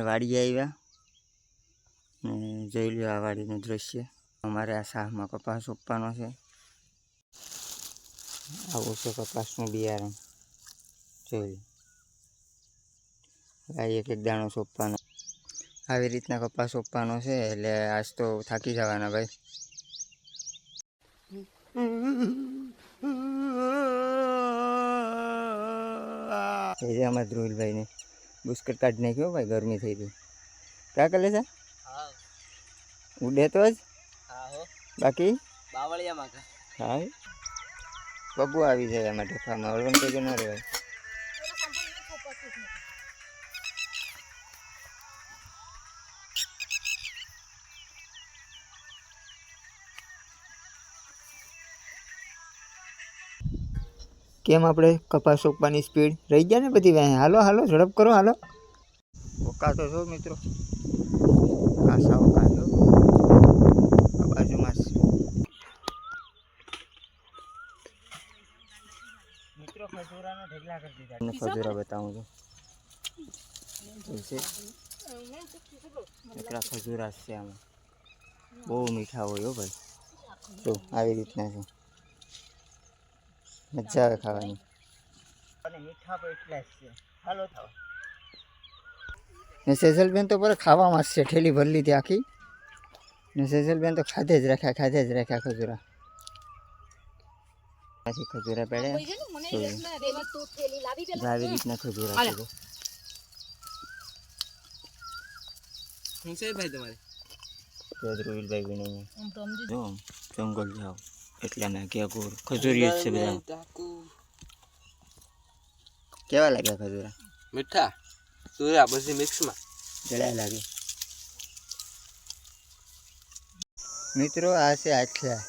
વાડીએ આવ્યા ને જોઈ લ્યો આ વાડીનું દ્રશ્ય. અમારે આ શાહમાં કપાસ રોપવાનો છે. આવું છે કપાસનું બિયારણ. જોઈ આ એક દાણો સોંપવાનો. આવી રીતના કપાસ રોપવાનો છે. એટલે આજ તો થાકી જવાના ભાઈ. એ અમારા ધ્રુવભાઈને બુસ્કટ કાઢી નાખ્યો ભાઈ. ગરમી થઈ ગઈ. ક્યાં કરે છે? ઉડે તો જ બાકી હા પગું આવી જાય એમાં ઢેફામાં. હળવણ તો ના રહેવાય. કેમ આપણે કપાસ રોપવાની સ્પીડ રહી ગયા ને બધી વાંહે. હાલો હાલો ઝડપ કરો હાલો. ઓકા તો છો મિત્રો. કાસા ઓકા છો આ બાજુમાં મિત્રો. ખજૂરાનો ઢગલા કરી દીધા. તમને ખજૂરા બતાવું છું. એટલા ખજૂરા છે આમાં. બહુ મીઠા હોય હો ભાઈ. તો આવી રીતના છે. મજા આવે ખાવાની. અને મીઠા પણ એટલા જ છે. હાલો થાવ ને સેજલબેન તો પર ખાવામાં જ છે. ઠેલી ભરી લીધી આખી ને સેજલબેન તો ખાધે જ રાખ્યા ખજૂરા. પછી ખજૂરા પડ્યા આવી રીતના ખજૂરા છે. શું છે ભાઈ તમારે? ધ્રુવીલભાઈ વિનય જો જંગલ જાઓ એટલા નાખ્યા ગોળ. ખજૂરી જ છે બધા. કેવા લાગ્યા ખજૂરા? મીઠા સુરા બધી મિક્સમાં જળ્યા લાગે. મિત્રો આ છે આટલા.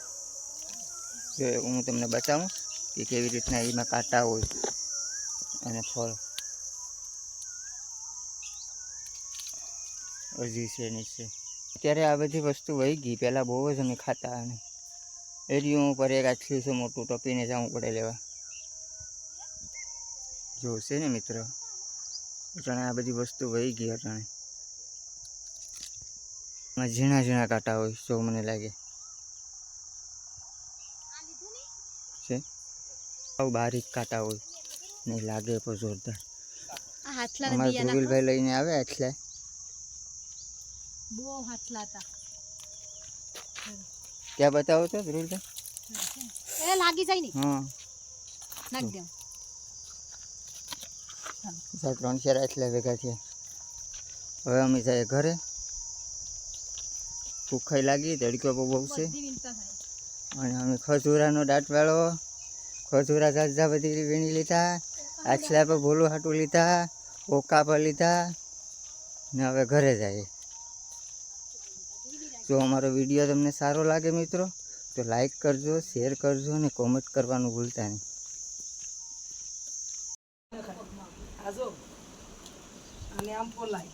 જો હું તમને બતાવું કે કેવી રીતના એમાં કાંટા હોય અને ફળ હજી છે નીચે. અત્યારે આ બધી વસ્તુ વહી ગઈ. પહેલાં બહુ જ અમે ખાતા. અને એરિયું ઉપર એક આટલું છે મોટું ટપીને જવું પડે લેવા. જોશે ને મિત્રો અટાણે આ બધી વસ્તુ વહી ગઈ. અટાણે એમાં ઝીણા ઝીણા કાંટા હોય જો મને લાગે છે. બહુ બારીક કાંટા હોય ને લાગે પણ જોરદાર. અમારા ધ્રુવીલભાઈ લઈને આવે એટલે બહુ હાથલા હતા. ક્યાં બતાવો છો ધ્રુવીલભાઈ? એ લાગી જાય ને. હા નાખ દે. 3-4 એટલે ભેગા થયા. હવે અમે જાય ઘરે. ભૂખાઈ લાગી. તડકો બહુ છે. અને અમે ખજૂરાનો દાંતવાળો ખજૂરા ઝાઝા બધી વીણી લીધા. આછલા પર ભોલું હાટું લીધા. ઓકા પર લીધા ને હવે ઘરે જાય. જો અમારો વિડીયો તમને સારો લાગે મિત્રો તો લાઈક કરજો, શેર કરજો અને કોમેન્ટ કરવાનું ભૂલતા નહીં. અને આમ પોલાય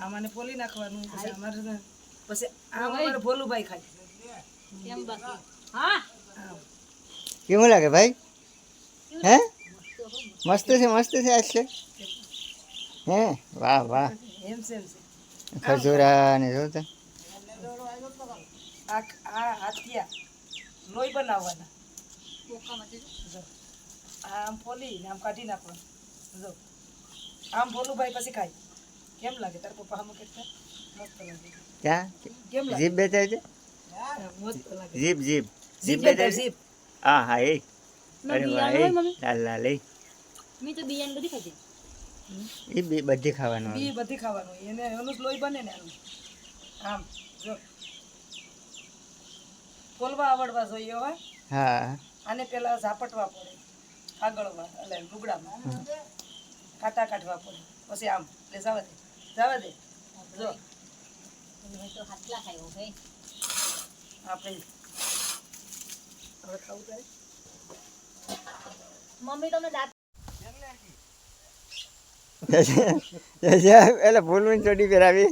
આમાંને પોલી નાખવાનું. પછી અમારે પછી આમ અમારે ભોલુભાઈ ખાય. કેવું લાગે ભાઈ? હે મસ્ત છે આટલે. હે વાહ વાહ. એમ છે ખજૂરા ને જોતા આ હાથિયા લોહી બનાવવાના. આમ ફોલી ને આમ કાઢી નાખવાનું. જો આમ ભોલુભાઈ પછી ખાય. કેમ લાગે તાર પપ્પા આમ કેટલા મસ્ત લાગે? ક્યાં કેમ લાગે? જીભ બેઠા છે. મસ્ત લાગે. જીભ બેઠા છે. હા હા એ અરે વાહ લાલ લાલ એ મી તો બિયાન બધી ખાધી. એ બધી ખાવાનું. બી બધી ખાવાનું. એને એનું જ લોહી બને ને આનું. આમ જો ફોલવા આવડવા જોઈએ હોય. હા આને પેલા ઝાપટવા પડે. કાગળમાં એટલે લુગડામાં કાંટા કાઢવા પડે. પછી આમ એટલે જવા દે જો તો હાથલા ખાયો ભાઈ. આપણે હવે ખાવું તારે. મમ્મી તમને દાંત એટલે ભૂલવું ચોટી પહેરાવી.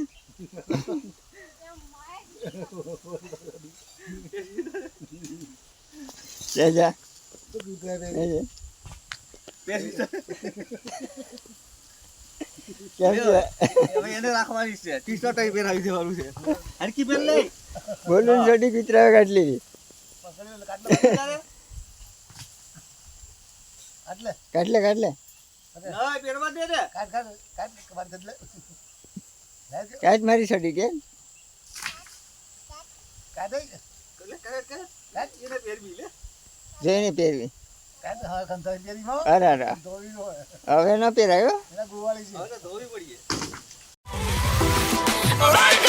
જા કેમ છે હવે એને રાખવાની છે ટી-શર્ટ અહીં પહેરાવી દેવાનું છે હરકી પહેર લે બોલું છોડી કૂતરા કાઢલી આટલે કાઢલે કાઢલે ના પહેરવા દે ને કાઢ મારી છોડી કે કરે એને પહેરવી લે જોઈને પહેરવી હા કંતાઈ પહેરી માં અરે અરે ધોવી હોય હવે ન પહેરાયો એના ગોવાળી છે હવે ધોવી પડીએ Alright.